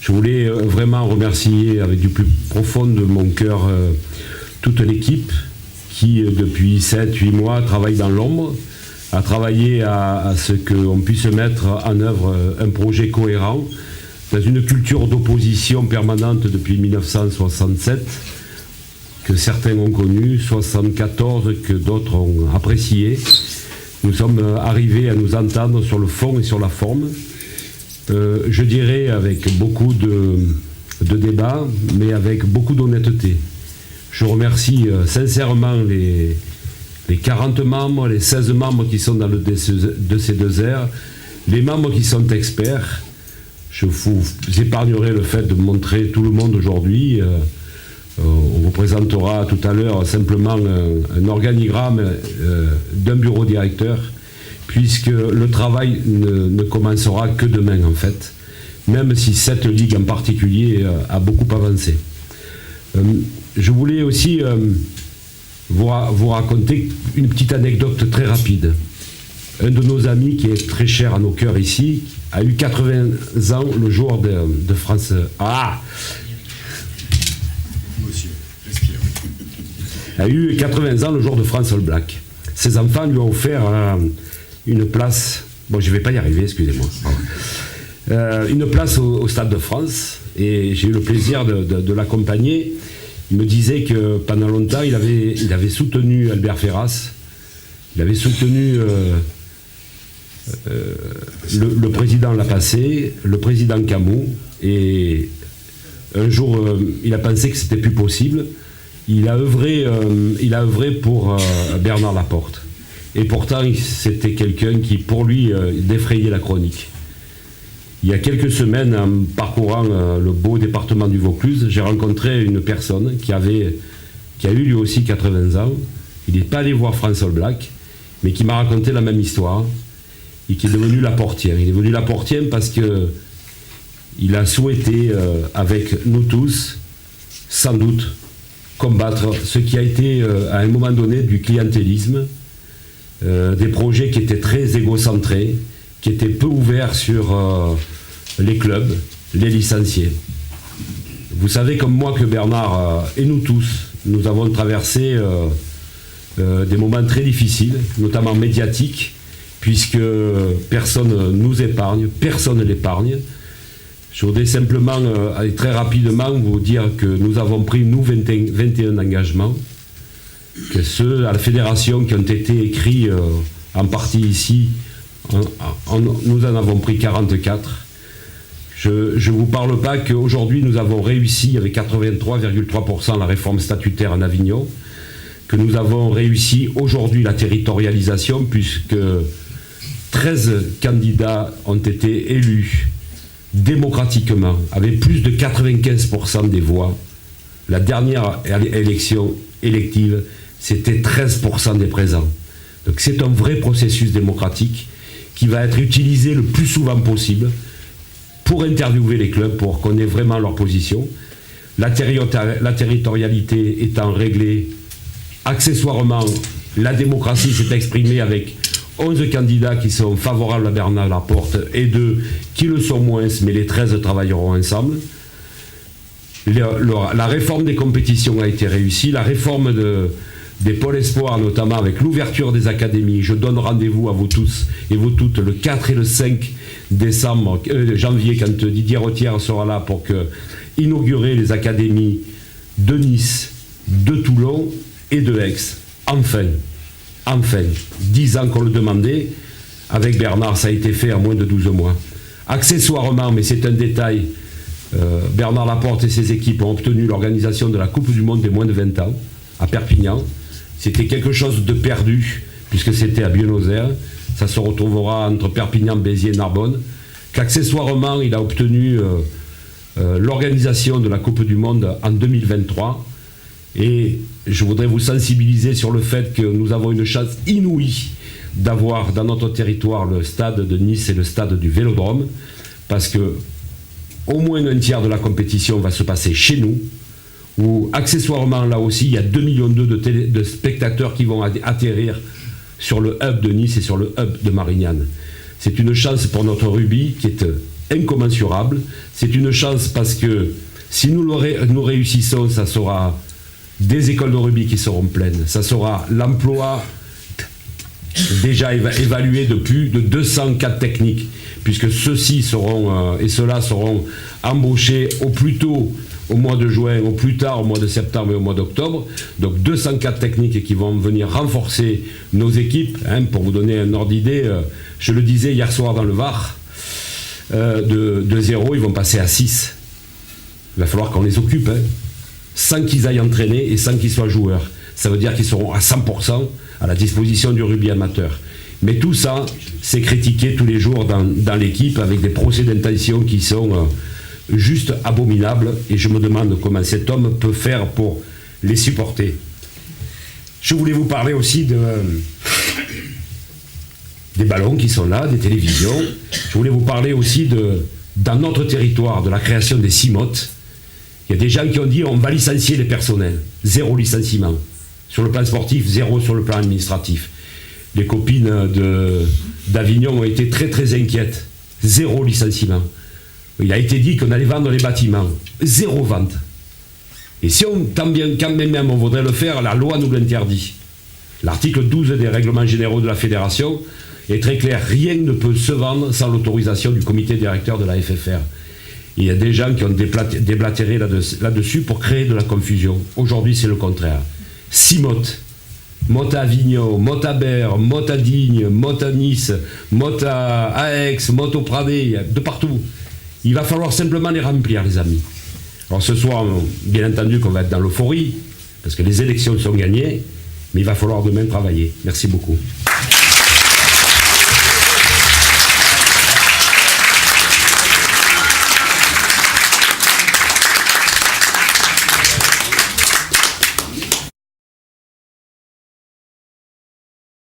Je voulais vraiment remercier avec du plus profond de mon cœur toute l'équipe qui, depuis 7-8 mois, travaille dans l'ombre, a travaillé à ce qu'on puisse mettre en œuvre un projet cohérent dans une culture d'opposition permanente depuis 1967, que certains ont connu, 1974, que d'autres ont apprécié. Nous sommes arrivés à nous entendre sur le fond et sur la forme. Je dirais avec beaucoup de débats, mais avec beaucoup d'honnêteté. Je remercie sincèrement les 40 membres, les 16 membres qui sont dans le DC2R, les membres qui sont experts. Je vous épargnerai le fait de montrer tout le monde aujourd'hui. On vous présentera tout à l'heure simplement un organigramme d'un bureau directeur, puisque le travail ne commencera que demain en fait, même si cette ligue en particulier a beaucoup avancé. Je voulais aussi vous raconter une petite anecdote très rapide. Un de nos amis qui est très cher à nos cœurs ici a eu 80 ans le jour de France... Ah, a eu 80 ans le jour de France All Black. Ses enfants lui ont offert une place, bon je ne vais pas y arriver, excusez-moi, une place au Stade de France, et j'ai eu le plaisir de l'accompagner. Il me disait que pendant longtemps il avait soutenu Albert Ferras, il avait soutenu le président Lapassé, le président Camus, et un jour il a pensé que c'était plus possible. Il a œuvré pour Bernard Laporte. Et pourtant, c'était quelqu'un qui, pour lui, défrayait la chronique. Il y a quelques semaines, en parcourant le beau département du Vaucluse, j'ai rencontré une personne qui a eu lui aussi 80 ans. Il n'est pas allé voir France All Black, mais qui m'a raconté la même histoire et qui est devenu Laportien. Il est devenu Laportien parce qu'il a souhaité, avec nous tous, sans doute, combattre ce qui a été à un moment donné du clientélisme, des projets qui étaient très égocentrés, qui étaient peu ouverts sur les clubs, les licenciés. Vous savez comme moi que Bernard et nous tous, nous avons traversé des moments très difficiles, notamment médiatiques, puisque personne ne nous épargne, personne ne l'épargne. Je voudrais simplement, très rapidement, vous dire que nous avons pris, nous, 21 engagements, que ceux à la fédération qui ont été écrits en partie ici, nous en avons pris 44. Je ne vous parle pas qu'aujourd'hui, nous avons réussi avec 83,3% la réforme statutaire en Avignon, que nous avons réussi aujourd'hui la territorialisation, puisque 13 candidats ont été élus démocratiquement, avec plus de 95% des voix. La dernière élection élective, c'était 13% des présents. Donc c'est un vrai processus démocratique qui va être utilisé le plus souvent possible pour interviewer les clubs, pour qu'on ait vraiment leur position. La territorialité étant réglée, accessoirement, la démocratie s'est exprimée avec 11 candidats qui sont favorables à Bernard Laporte et 2 qui le sont moins, mais les 13 travailleront ensemble. La réforme des compétitions a été réussie, la réforme des pôles espoirs, notamment avec l'ouverture des académies. Je donne rendez-vous à vous tous et vous toutes le 4 et le 5 janvier, quand Didier Rothière sera là pour inaugurer les académies de Nice, de Toulon et de Aix. Enfin, 10 ans qu'on le demandait, avec Bernard, ça a été fait en moins de 12 mois. Accessoirement, mais c'est un détail, Bernard Laporte et ses équipes ont obtenu l'organisation de la Coupe du Monde des moins de 20 ans, à Perpignan. C'était quelque chose de perdu, puisque c'était à Buenos Aires. Ça se retrouvera entre Perpignan, Béziers et Narbonne. Qu'accessoirement, il a obtenu l'organisation de la Coupe du Monde en 2023. Et je voudrais vous sensibiliser sur le fait que nous avons une chance inouïe d'avoir dans notre territoire le stade de Nice et le stade du Vélodrome, parce que au moins un tiers de la compétition va se passer chez nous, où accessoirement là aussi il y a 2,2 millions de spectateurs qui vont atterrir sur le hub de Nice et sur le hub de Marignane. C'est une chance pour notre rugby qui est incommensurable. C'est une chance parce que si nous réussissons, ça sera des écoles de rugby qui seront pleines, ça sera l'emploi déjà évalué de plus de 200 cadres techniques, puisque ceux-ci seront et ceux-là seront embauchés au plus tôt au mois de juin, au plus tard au mois de septembre et au mois d'octobre. Donc 200 cadres techniques qui vont venir renforcer nos équipes. Pour vous donner un ordre d'idée, je le disais hier soir dans le Var, de 0, ils vont passer à 6. Il va falloir qu'on les occupe, sans qu'ils aillent entraîner et sans qu'ils soient joueurs. Ça veut dire qu'ils seront à 100% à la disposition du rugby amateur. Mais tout ça, c'est critiqué tous les jours dans l'équipe avec des procès d'intention qui sont juste abominables. Et je me demande comment cet homme peut faire pour les supporter. Je voulais vous parler aussi des ballons qui sont là, des télévisions. Je voulais vous parler aussi dans notre territoire, de la création des CIMOT. Il y a des gens qui ont dit on va licencier les personnels. 0 licenciement. Sur le plan sportif, 0 sur le plan administratif. Les copines d'Avignon ont été très très inquiètes. 0 licenciement. Il a été dit qu'on allait vendre les bâtiments. 0 vente. Et si quand même on voudrait le faire, la loi nous l'interdit. L'article 12 des règlements généraux de la fédération est très clair. Rien ne peut se vendre sans l'autorisation du comité directeur de la FFR. Il y a des gens qui ont déblatéré là-dessus pour créer de la confusion. Aujourd'hui, c'est le contraire. 6 mottes. Motte à Avignon, motte à Berre, motte à Digne, motte à Nice, motte à Aix, motte au Pradé, de partout. Il va falloir simplement les remplir, les amis. Alors ce soir, bien entendu qu'on va être dans l'euphorie, parce que les élections sont gagnées, mais il va falloir demain travailler. Merci beaucoup.